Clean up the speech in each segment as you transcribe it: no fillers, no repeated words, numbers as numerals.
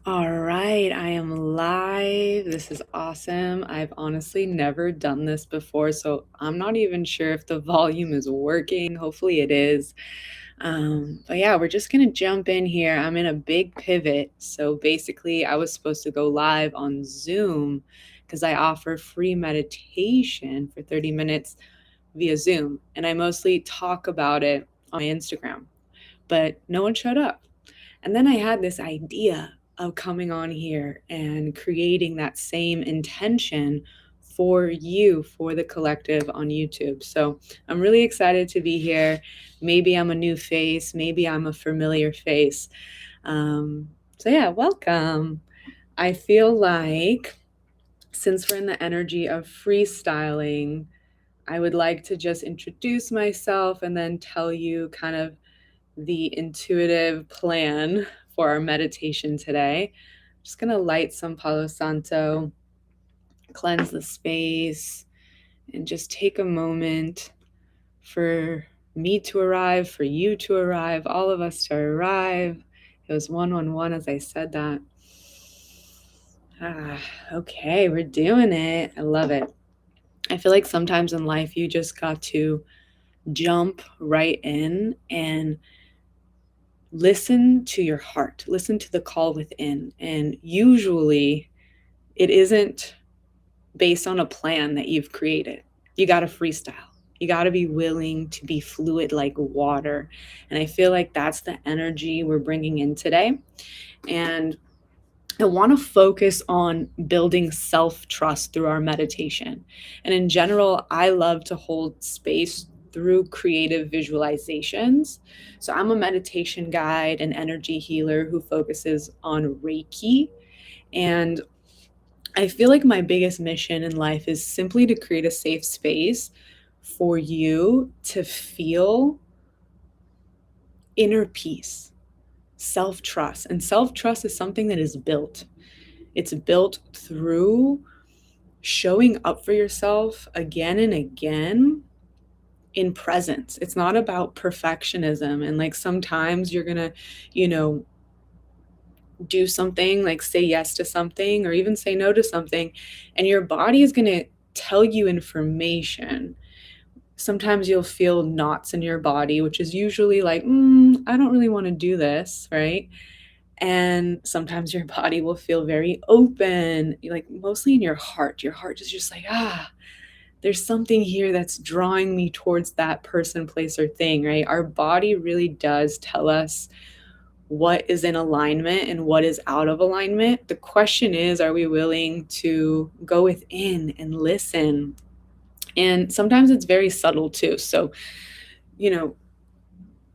All right, I am live. This is awesome. I've honestly never done this before, so I'm not even sure if the volume is working. Hopefully it is. But yeah, we're just gonna jump in here. I'm in a big pivot. So basically, I was supposed to go live on Zoom because I offer free meditation for 30 minutes via Zoom, and I mostly talk about it on my Instagram, but no one showed up. And then I had this idea of coming on here and creating that same intention for you, for the collective on YouTube. So I'm really excited to be here. Maybe I'm a new face, maybe I'm a familiar face. So, yeah, welcome. I feel like since we're in the energy of freestyling, I would like to just introduce myself and then tell you kind of the intuitive plan for our meditation today. I'm just going to light some Palo Santo, cleanse the space, and just take a moment for me to arrive, for you to arrive, all of us to arrive. It was 111 as I said that. Okay, we're doing it. I love it. I feel like sometimes in life you just got to jump right in and listen to your heart, listen to the call within. And usually it isn't based on a plan that you've created. You got to freestyle. You got to be willing to be fluid like water. And I feel like that's the energy we're bringing in today. And I want to focus on building self trust through our meditation. And in general, I love to hold space through creative visualizations. So I'm a meditation guide and energy healer who focuses on Reiki. And I feel like my biggest mission in life is simply to create a safe space for you to feel inner peace, self trust. And self trust is something that is built. It's built through showing up for yourself again and again in presence. It's not about perfectionism. And like sometimes you're going to, you know, do something, like say yes to something or even say no to something, and your body is going to tell you information. Sometimes you'll feel knots in your body, which is usually like, I don't really want to do this, right? And sometimes your body will feel very open, like mostly in your heart. Your heart is just like, there's something here that's drawing me towards that person, place, or thing, right? Our body really does tell us what is in alignment and what is out of alignment. The question is, are we willing to go within and listen? And sometimes it's very subtle too. So, you know,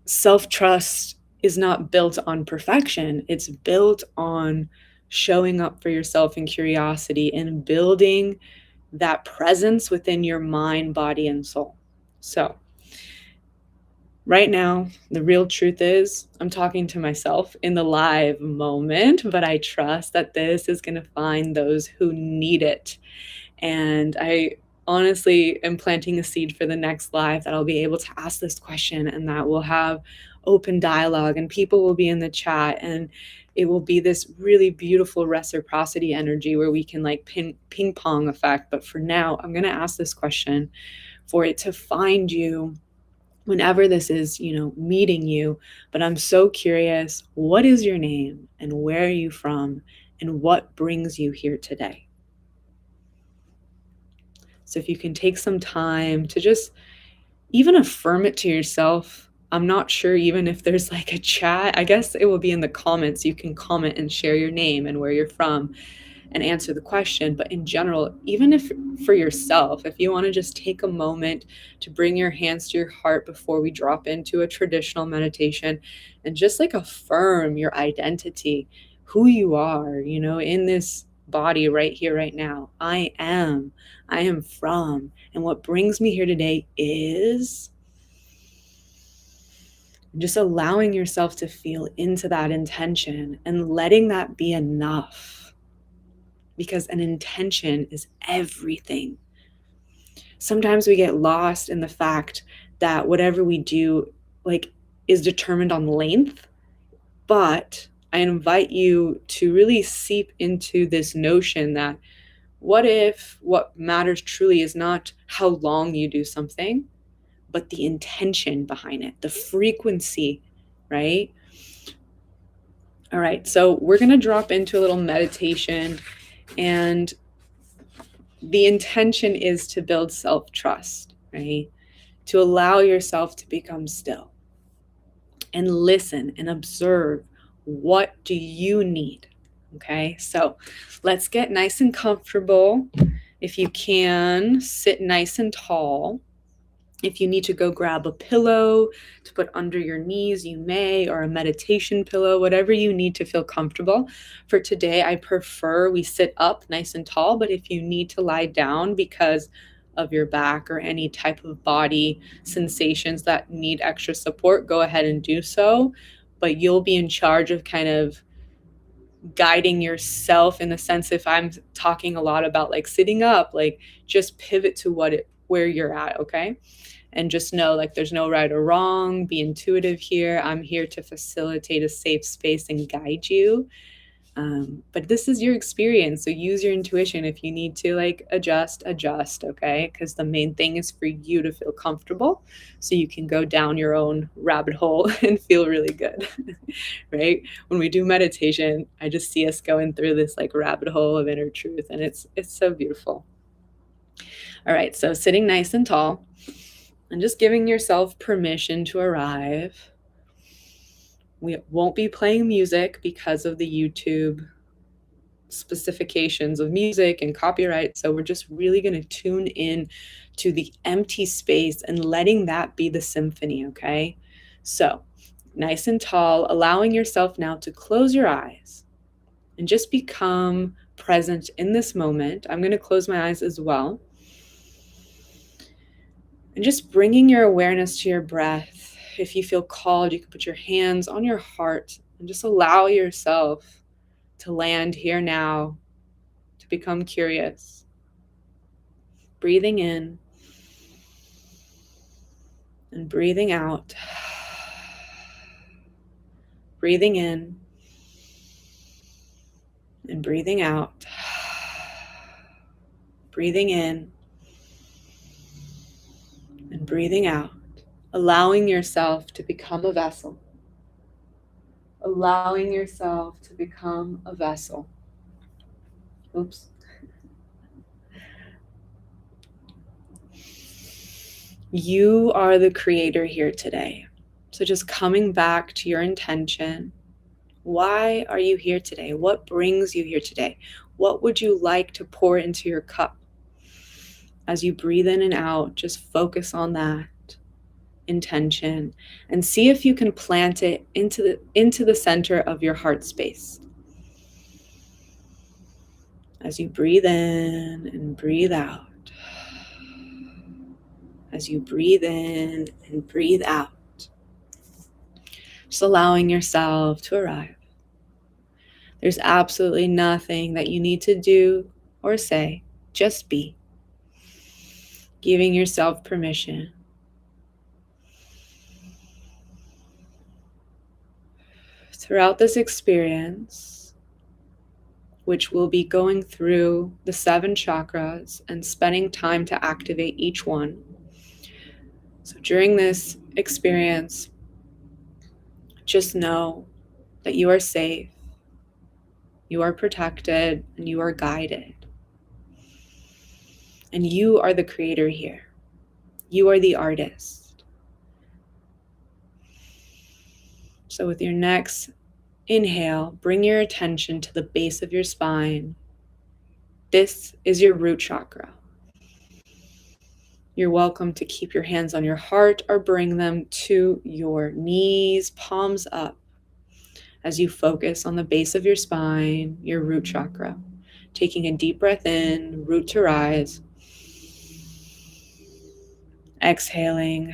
self trust is not built on perfection, it's built on showing up for yourself in curiosity and building that presence within your mind, body, and soul. So, right now, the real truth is I'm talking to myself in the live moment, but I trust that this is going to find those who need it. And I honestly am planting a seed for the next live that I'll be able to ask this question and that we'll have open dialogue and people will be in the chat, and it will be this really beautiful reciprocity energy where we can like ping pong effect. But for now, I'm going to ask this question for it to find you whenever this is, meeting you. But I'm so curious, what is your name and where are you from and what brings you here today? So if you can take some time to just even affirm it to yourself. I'm not sure even if there's like a chat. I guess it will be in the comments. You can comment and share your name and where you're from and answer the question. But in general, even if for yourself, if you want to just take a moment to bring your hands to your heart before we drop into a traditional meditation and just like affirm your identity, who you are, in this body right here, right now. I am from, and what brings me here today is just allowing yourself to feel into that intention and letting that be enough, because an intention is everything. Sometimes we get lost in the fact that whatever we do like is determined on length, but I invite you to really seep into this notion that what if what matters truly is not how long you do something, but the intention behind it, the frequency, right? All right, so we're going to drop into a little meditation, and the intention is to build self-trust, right? To allow yourself to become still and listen and observe, what do you need? Okay, so let's get nice and comfortable. If you can, sit nice and tall. If you need to go grab a pillow to put under your knees, you may, or a meditation pillow, whatever you need to feel comfortable. For today, I prefer we sit up nice and tall, but if you need to lie down because of your back or any type of body sensations that need extra support, go ahead and do so. But you'll be in charge of kind of guiding yourself, in the sense, if I'm talking a lot about like sitting up, like just pivot to where you're at, okay? And just know, like, there's no right or wrong. Be intuitive here. I'm here to facilitate a safe space and guide you. But this is your experience. So use your intuition. If you need to like adjust, okay? Because the main thing is for you to feel comfortable so you can go down your own rabbit hole and feel really good, right? When we do meditation, I just see us going through this like rabbit hole of inner truth, and it's so beautiful. All right, so sitting nice and tall and just giving yourself permission to arrive. We won't be playing music because of the YouTube specifications of music and copyright. So we're just really going to tune in to the empty space and letting that be the symphony, okay? So nice and tall, allowing yourself now to close your eyes and just become present in this moment. I'm going to close my eyes as well. And just bringing your awareness to your breath. If you feel called, you can put your hands on your heart and just allow yourself to land here now, to become curious. Breathing in and breathing out. Breathing in and breathing out. Breathing in and breathing out. Allowing yourself to become a vessel. Allowing yourself to become a vessel. Oops. You are the creator here today. So just coming back to your intention. Why are you here today? What brings you here today? What would you like to pour into your cup? As you breathe in and out, just focus on that intention and see if you can plant it into the center of your heart space. As you breathe in and breathe out. As you breathe in and breathe out. Just allowing yourself to arrive. There's absolutely nothing that you need to do or say. Just be. Giving yourself permission. Throughout this experience, which will be going through the 7 chakras and spending time to activate each one. So during this experience, just know that you are safe, you are protected, and you are guided. And you are the creator here. You are the artist. So with your next inhale, bring your attention to the base of your spine. This is your root chakra. You're welcome to keep your hands on your heart or bring them to your knees, palms up, as you focus on the base of your spine, your root chakra. Taking a deep breath in, root to rise. Exhaling.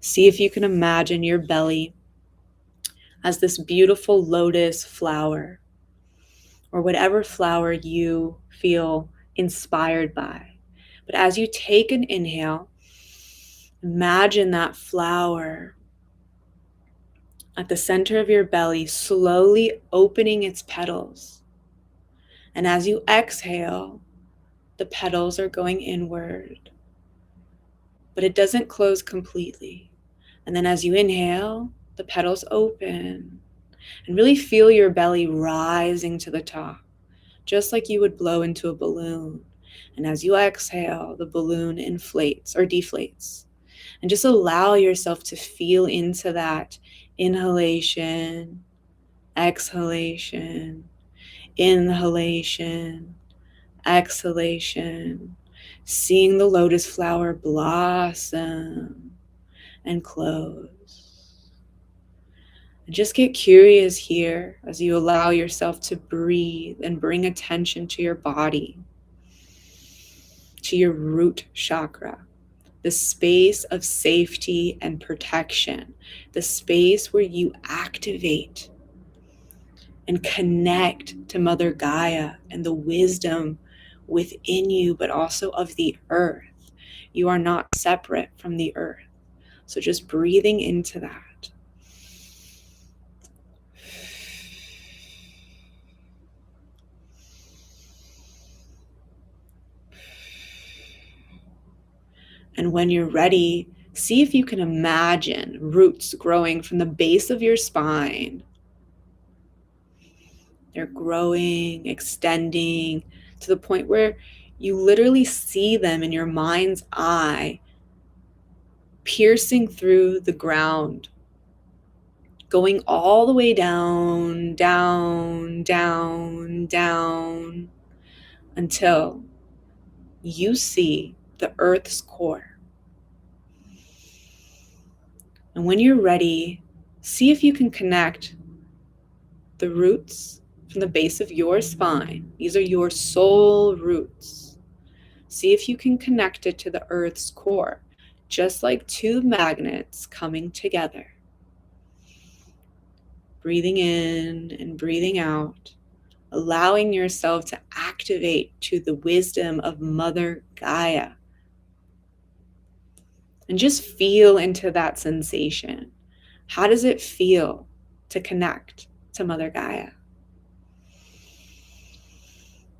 See if you can imagine your belly as this beautiful lotus flower, or whatever flower you feel inspired by. But as you take an inhale, imagine that flower at the center of your belly, slowly opening its petals. And as you exhale, the petals are going inward, but it doesn't close completely. And then as you inhale, the petals open, and really feel your belly rising to the top, just like you would blow into a balloon. And as you exhale, the balloon inflates or deflates. And just allow yourself to feel into that inhalation, exhalation, inhalation, exhalation, seeing the lotus flower blossom and close. And just get curious here as you allow yourself to breathe and bring attention to your body, to your root chakra, the space of safety and protection, the space where you activate and connect to Mother Gaia and the wisdom within you, but also of the earth. You are not separate from the earth. So just breathing into that. And when you're ready, see if you can imagine roots growing from the base of your spine. They're growing, extending to the point where you literally see them in your mind's eye, piercing through the ground, going all the way down, down, down, down, until you see the earth's core. And when you're ready, see if you can connect the roots from the base of your spine. These are your soul roots. See if you can connect it to the earth's core, just like two magnets coming together. Breathing in and breathing out, allowing yourself to activate to the wisdom of Mother Gaia. And just feel into that sensation. How does it feel to connect to Mother Gaia?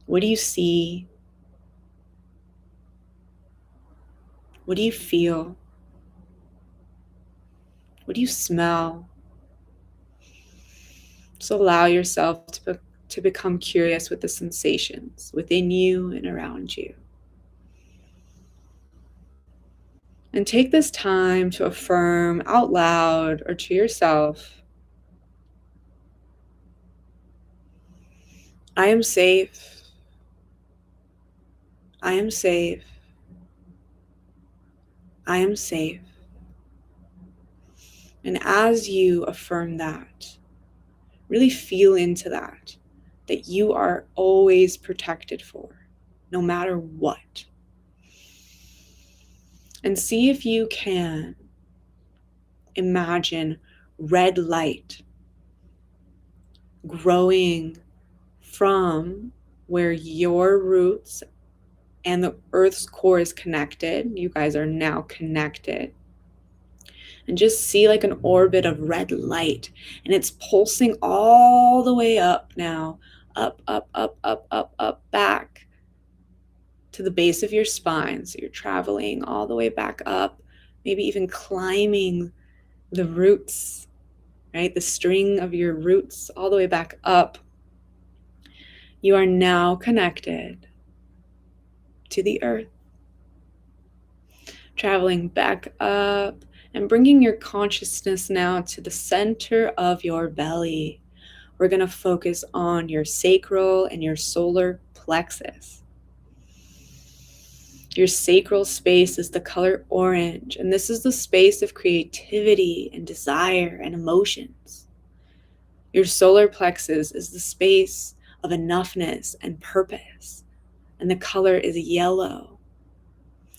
What do you see? What do you feel? What do you smell? Just allow yourself to become curious with the sensations within you and around you. And take this time to affirm out loud or to yourself, I am safe. I am safe. I am safe. And as you affirm that, really feel into that you are always protected for, no matter what. And see if you can imagine red light growing from where your roots and the earth's core is connected. You guys are now connected. And just see like an orbit of red light, and it's pulsing all the way up now, up, up, up, up, up, up, back to the base of your spine. So you're traveling all the way back up, maybe even climbing the roots, right? The string of your roots all the way back up. You are now connected to the earth, traveling back up and bringing your consciousness now to the center of your belly. We're going to focus on your sacral and your solar plexus. Your sacral space is the color orange, and this is the space of creativity and desire and emotions. Your solar plexus is the space of enoughness and purpose, and the color is yellow.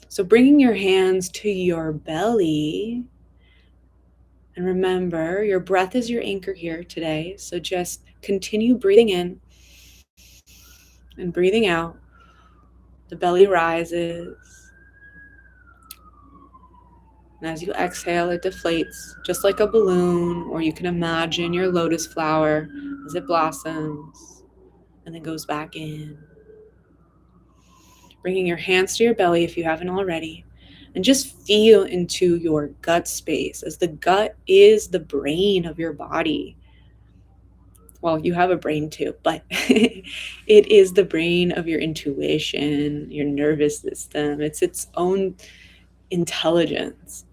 So bringing your hands to your belly, and remember, your breath is your anchor here today, so just continue breathing in and breathing out. The belly rises. And as you exhale, it deflates just like a balloon, or you can imagine your lotus flower as it blossoms and then goes back in. Bringing your hands to your belly if you haven't already, and just feel into your gut space, as the gut is the brain of your body. Well, you have a brain too, but it is the brain of your intuition, your nervous system. It's its own intelligence.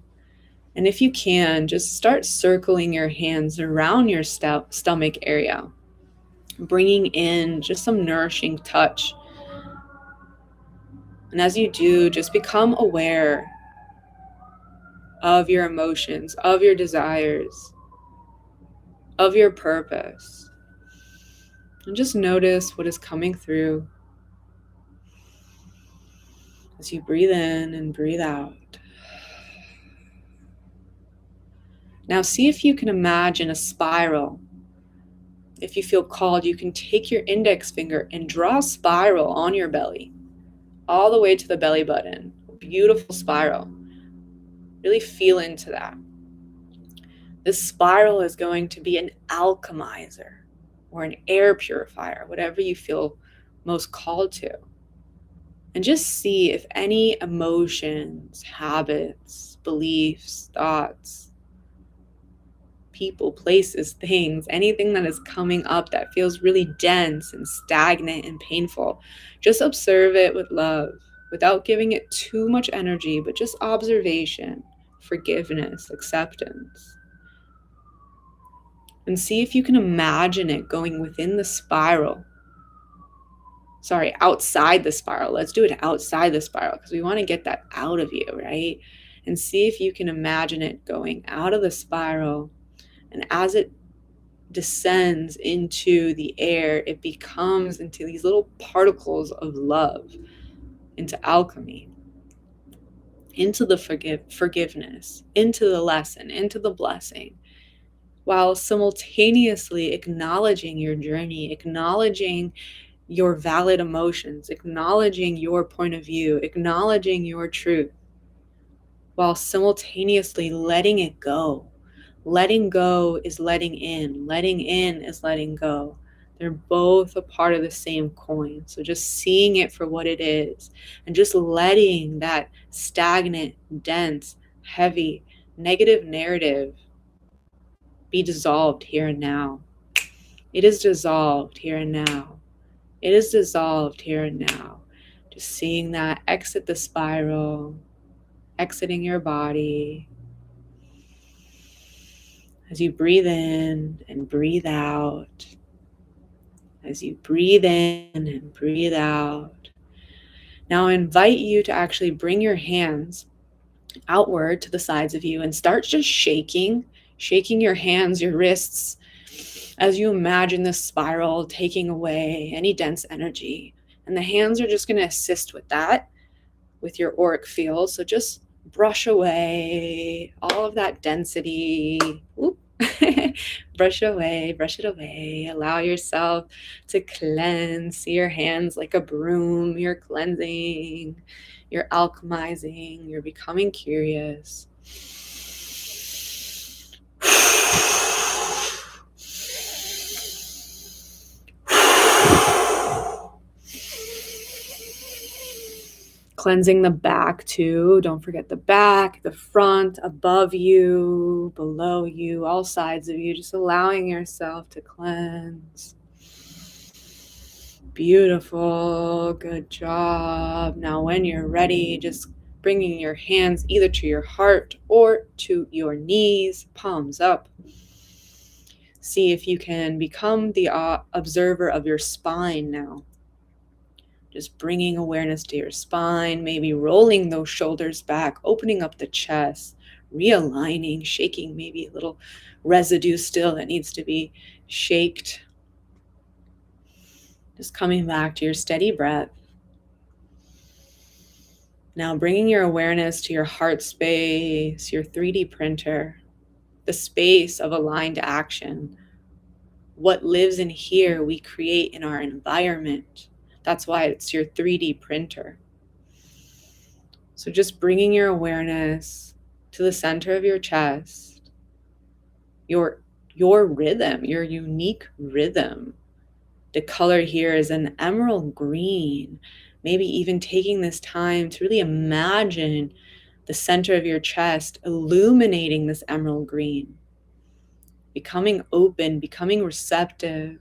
And if you can, just start circling your hands around your stomach area, bringing in just some nourishing touch. And as you do, just become aware of your emotions, of your desires, of your purpose. And just notice what is coming through as you breathe in and breathe out. Now see if you can imagine a spiral. If you feel called, you can take your index finger and draw a spiral on your belly, all the way to the belly button. A beautiful spiral. Really feel into that. This spiral is going to be an alchemizer or an air purifier, whatever you feel most called to. And just see if any emotions, habits, beliefs, thoughts, people, places, things, anything that is coming up that feels really dense and stagnant and painful, just observe it with love, without giving it too much energy, but just observation, forgiveness, acceptance. And see if you can imagine it going within the spiral. Sorry, outside the spiral. Let's do it outside the spiral because we want to get that out of you, right? And see if you can imagine it going out of the spiral. And as it descends into the air, it becomes into these little particles of love, into alchemy, into the forgiveness, into the lesson, into the blessing, while simultaneously acknowledging your journey, acknowledging your valid emotions, acknowledging your point of view, acknowledging your truth, while simultaneously letting it go. Letting go is letting in is letting go. They're both a part of the same coin. So just seeing it for what it is and just letting that stagnant, dense, heavy, negative narrative be dissolved here and now. It is dissolved here and now. It is dissolved here and now. Just seeing that exit the spiral, exiting your body. As you breathe in and breathe out. As you breathe in and breathe out. Now I invite you to actually bring your hands outward to the sides of you and start just shaking your hands, your wrists, as you imagine this spiral taking away any dense energy. And the hands are just going to assist with that, with your auric field. So just brush away all of that density. Brush it away. Allow yourself to cleanse. See your hands like a broom. You're cleansing, you're alchemizing, you're becoming curious. Cleansing the back too. Don't forget the back, the front, above you, below you, all sides of you. Just allowing yourself to cleanse. Beautiful. Good job. Now when you're ready, just bringing your hands either to your heart or to your knees, palms up. See if you can become the observer of your spine now. Just bringing awareness to your spine, maybe rolling those shoulders back, opening up the chest, realigning, shaking maybe a little residue still that needs to be shaked. Just coming back to your steady breath. Now bringing your awareness to your heart space, your 3D printer, the space of aligned action. What lives in here, we create in our environment. That's why it's your 3D printer. So just bringing your awareness to the center of your chest, your rhythm, your unique rhythm. The color here is an emerald green. Maybe even taking this time to really imagine the center of your chest illuminating this emerald green, becoming open, becoming receptive.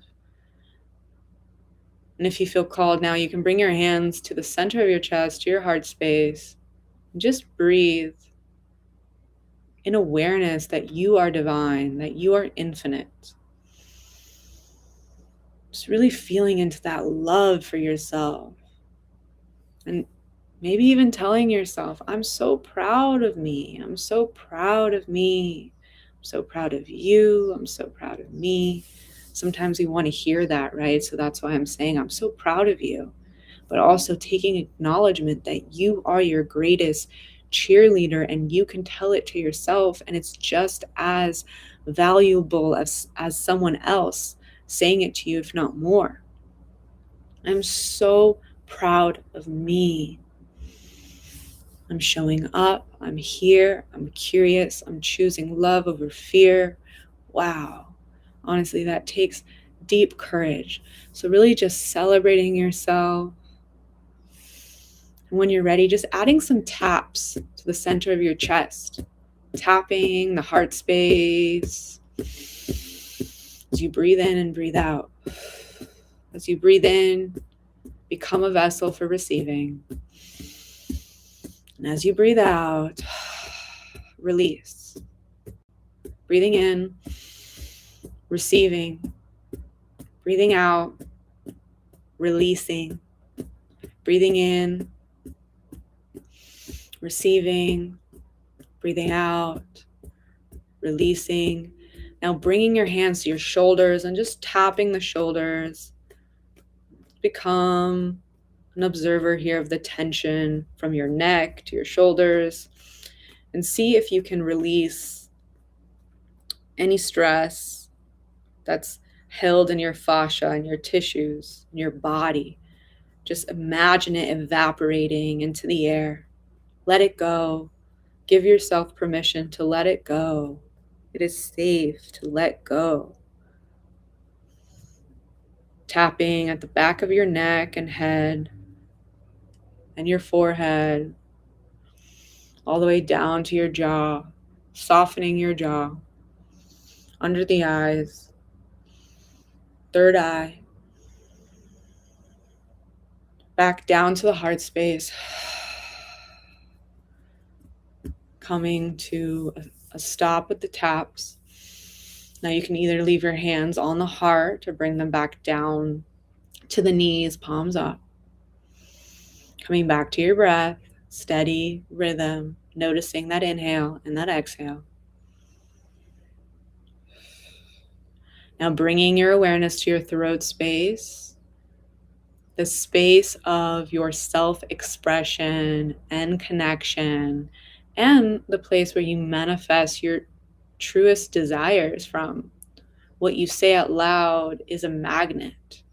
And if you feel called now, you can bring your hands to the center of your chest, to your heart space, and just breathe in awareness that you are divine, that you are infinite. Just really feeling into that love for yourself. And maybe even telling yourself, I'm so proud of me. I'm so proud of me. I'm so proud of you. I'm so proud of me. Sometimes we want to hear that, right? So that's why I'm saying I'm so proud of you. But also taking acknowledgement that you are your greatest cheerleader and you can tell it to yourself, and it's just as valuable as someone else saying it to you, if not more. I'm so proud of me. I'm showing up, I'm here, I'm curious, I'm choosing love over fear. Wow. Honestly, that takes deep courage. So really just celebrating yourself. And when you're ready, just adding some taps to the center of your chest, tapping the heart space as you breathe in and breathe out. As you breathe in, become a vessel for receiving. And as you breathe out, release. Breathing in, receiving. Breathing out, releasing. Breathing in, receiving. Breathing out, releasing. Now bringing your hands to your shoulders and just tapping the shoulders. Become an observer here of the tension from your neck to your shoulders, and see if you can release any stress that's held in your fascia and your tissues, in your body. Just imagine it evaporating into the air. Let it go. Give yourself permission to let it go. It is safe to let go. Tapping at the back of your neck and head and your forehead, all the way down to your jaw, softening your jaw, under the eyes, third eye, back down to the heart space, coming to a stop with the taps. Now you can either leave your hands on the heart or bring them back down to the knees, palms up. Coming back to your breath, steady rhythm, noticing that inhale and that exhale. Now bringing your awareness to your throat space, the space of your self-expression and connection, and the place where you manifest your truest desires from. What you say out loud is a magnet.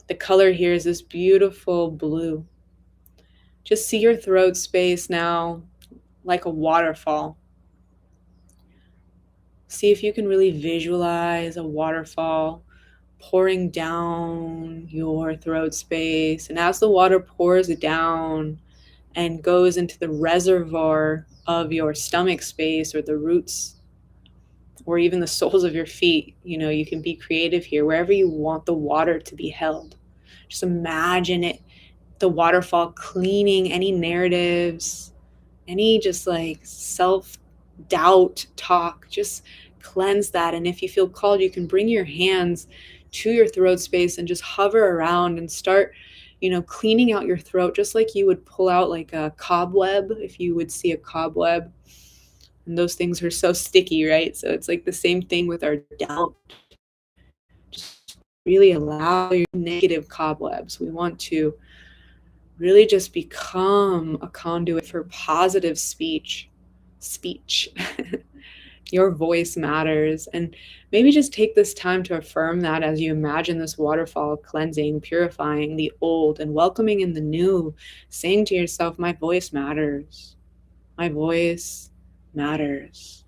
The color here is this beautiful blue. Just see your throat space now like a waterfall. See if you can really visualize a waterfall pouring down your throat space. And as the water pours down and goes into the reservoir of your stomach space or the roots or even the soles of your feet, you can be creative here, wherever you want the water to be held. Just imagine it, the waterfall cleaning any narratives, any just like self-doubt talk, just cleanse that. And if you feel called, you can bring your hands to your throat space and just hover around and start, cleaning out your throat, just like you would pull out like a cobweb, if you would see a cobweb. And those things are so sticky, right? So it's like the same thing with our doubt. Just really allow your negative cobwebs. We want to really just become a conduit for positive speech. Your voice matters. And maybe just take this time to affirm that as you imagine this waterfall cleansing, purifying the old and welcoming in the new, saying to yourself, my voice matters. My voice matters.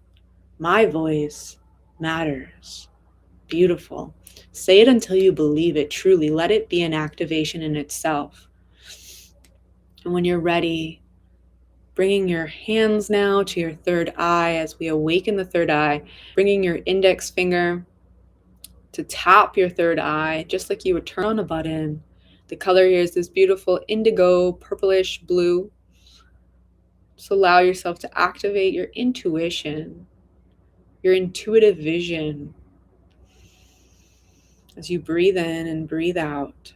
My voice matters. Beautiful. Say it until you believe it truly. Let it be an activation in itself. And when you're ready, bringing your hands now to your third eye as we awaken the third eye, bringing your index finger to tap your third eye, just like you would turn on a button. The color here is this beautiful indigo, purplish blue. Just allow yourself to activate your intuition, your intuitive vision as you breathe in and breathe out.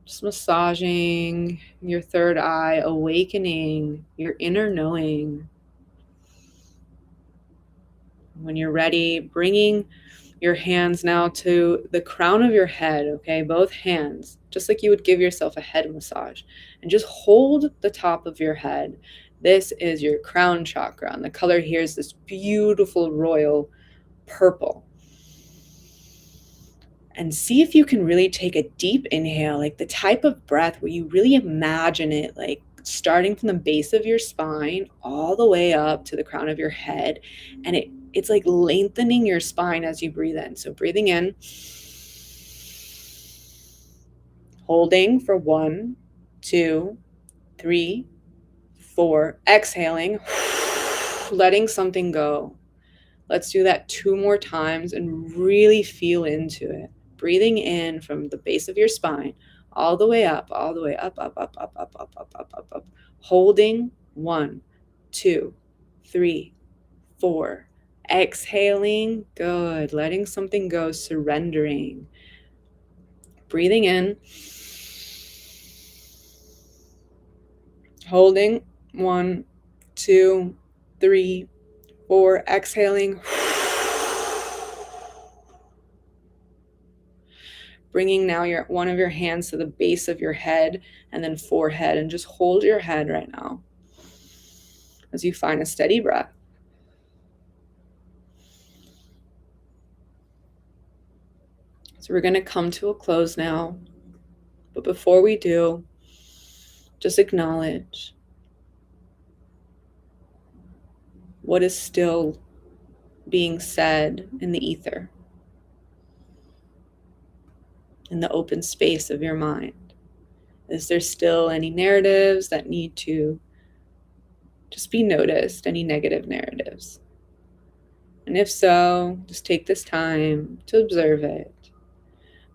Just massaging your third eye, awakening your inner knowing. When you're ready, bringing your hands now to the crown of your head, okay? Both hands, just like you would give yourself a head massage. And just hold the top of your head. This is your crown chakra. And the color here is this beautiful royal purple. And see if you can really take a deep inhale, like the type of breath where you really imagine it, like starting from the base of your spine all the way up to the crown of your head. And it's like lengthening your spine as you breathe in. So breathing in, holding for 1, 2, 3, 4, exhaling, letting something go. Let's do that 2 more times and really feel into it. Breathing in from the base of your spine, all the way up, up, up, up, up, up, up, up, up. Holding 1, 2, 3, 4. Exhaling, good. Letting something go, surrendering. Breathing in. Holding 1, 2, 3, 4. Exhaling. Bringing now one of your hands to the base of your head and then forehead, and just hold your head right now as you find a steady breath. So we're going to come to a close now. But before we do, just acknowledge what is still being said in the ether, in the open space of your mind. Is there still any narratives that need to just be noticed, any negative narratives? And if so, just take this time to observe it.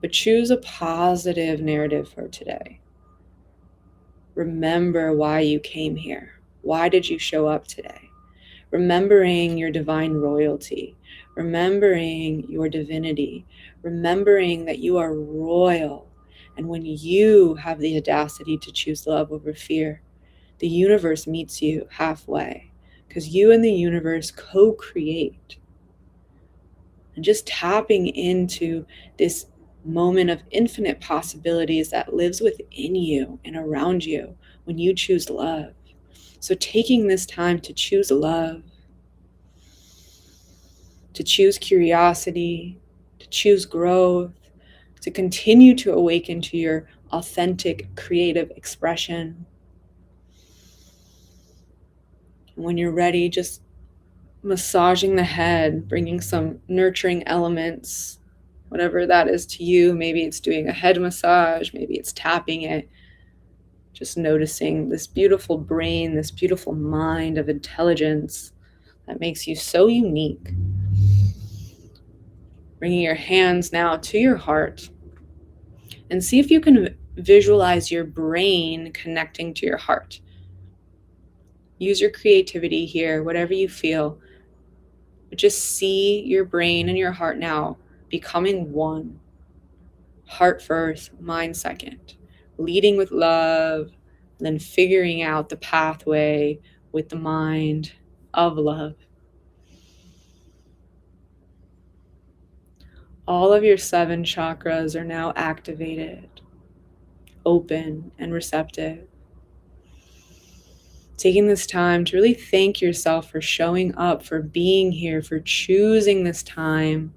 But choose a positive narrative for today. Remember why you came here. Why did you show up today? Remembering your divine royalty. Remembering your divinity. Remembering that you are royal. And when you have the audacity to choose love over fear, the universe meets you halfway. Because you and the universe co-create. And just tapping into this moment of infinite possibilities that lives within you and around you when you choose love. So taking this time to choose love, to choose curiosity, to choose growth, to continue to awaken to your authentic creative expression. And when you're ready, just massaging the head, bringing some nurturing elements, whatever that is to you. Maybe it's doing a head massage, maybe it's tapping it. Just noticing this beautiful brain, this beautiful mind of intelligence that makes you so unique. Bringing your hands now to your heart and see if you can visualize your brain connecting to your heart. Use your creativity here, whatever you feel. But just see your brain and your heart now becoming one. Heart first, mind second. Leading with love, then figuring out the pathway with the mind of love. All of your 7 chakras are now activated, open and receptive. Taking this time to really thank yourself for showing up, for being here, for choosing this time,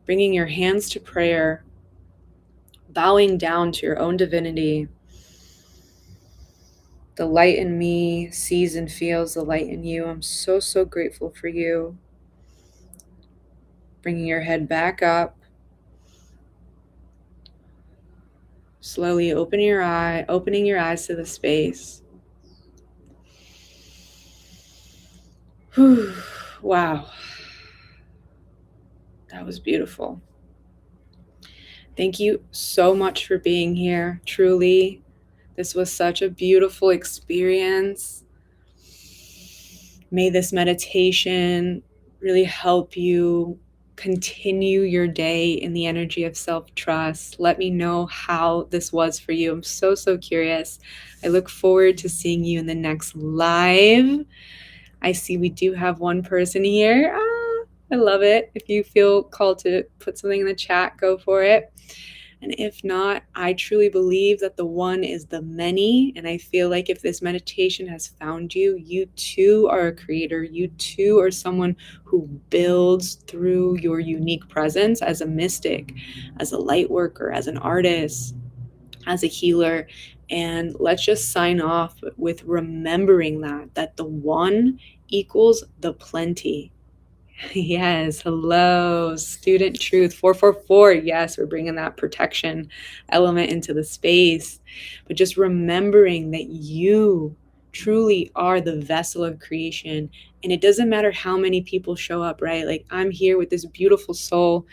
bringing your hands to prayer, bowing down to your own divinity, The light in me sees and feels the light in you. I'm so, so grateful for you. Bringing your head back up. Slowly opening your eyes to the space. Whew. Wow. That was beautiful. Thank you so much for being here. Truly, this was such a beautiful experience. May this meditation really help you continue your day in the energy of self-trust. Let me know how this was for you. I'm so, so curious. I look forward to seeing you in the next live. I see we do have one person here. I love it. If you feel called to put something in the chat, go for it. And if not, I truly believe that the one is the many. And I feel like if this meditation has found you, you too are a creator. You too are someone who builds through your unique presence as a mystic, as a light worker, as an artist, as a healer. And let's just sign off with remembering that the one equals the plenty. Yes, hello, student truth 444. Yes, we're bringing that protection element into the space. But just remembering that you truly are the vessel of creation. And it doesn't matter how many people show up, right? Like, I'm here with this beautiful soul.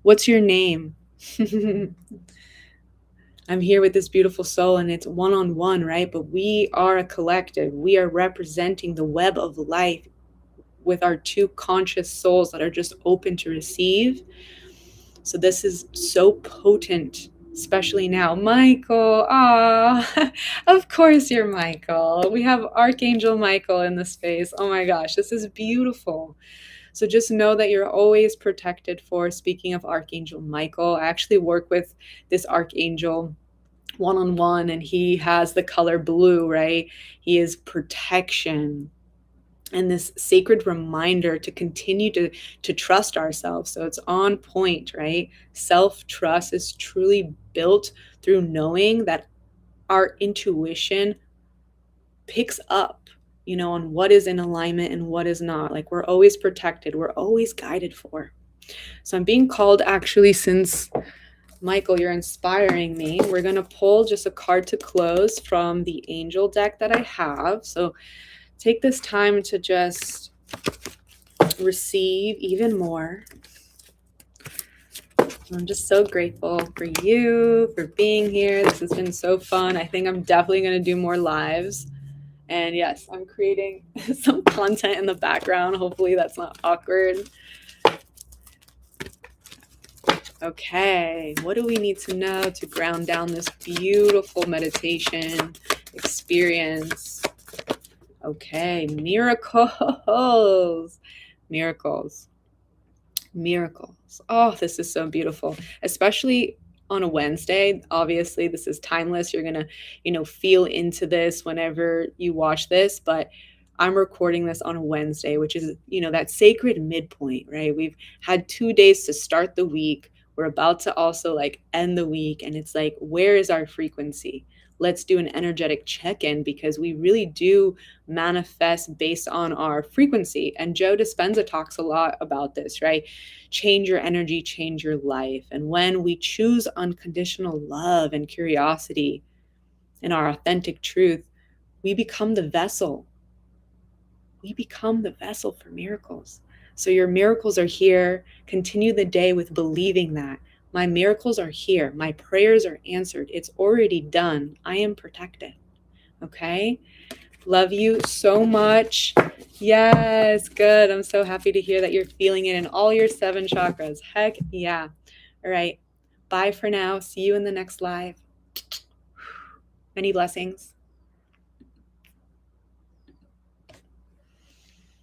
What's your name? I'm here with this beautiful soul, and it's one-on-one, right? But we are a collective. We are representing the web of life with our two conscious souls that are just open to receive. So this is so potent, especially now. Michael, of course you're Michael. We have Archangel Michael in the space. Oh my gosh, this is beautiful. So just know that you're always protected for. Speaking of Archangel Michael, I actually work with this Archangel one-on-one, and he has the color blue, right? He is protection and this sacred reminder to continue to trust ourselves. So it's on point, right? Self-trust is truly built through knowing that our intuition picks up, on what is in alignment and what is not. Like, we're always protected, we're always guided for. So I'm being called, actually, since Michael, you're inspiring me. We're going to pull just a card to close from the angel deck that I have. So take this time to just receive even more. I'm just so grateful for you, for being here. This has been so fun. I think I'm definitely going to do more lives. And yes, I'm creating some content in the background. Hopefully that's not awkward. Okay, what do we need to know to ground down this beautiful meditation experience? Okay, miracles. Oh, this is so beautiful, especially on a Wednesday. Obviously, this is timeless. You're going to, feel into this whenever you watch this, but I'm recording this on a Wednesday, which is, that sacred midpoint, right? We've had 2 days to start the week. We're about to also end the week, and it's like, where is our frequency? Let's do an energetic check-in, because we really do manifest based on our frequency. And Joe Dispenza talks a lot about this, right? Change your energy, change your life. And when we choose unconditional love and curiosity and our authentic truth, we become the vessel. We become the vessel for miracles. So your miracles are here. Continue the day with believing that. My miracles are here. My prayers are answered. It's already done. I am protected. Okay? Love you so much. Yes, good. I'm so happy to hear that you're feeling it in all your 7 chakras. Heck yeah. All right. Bye for now. See you in the next live. Many blessings.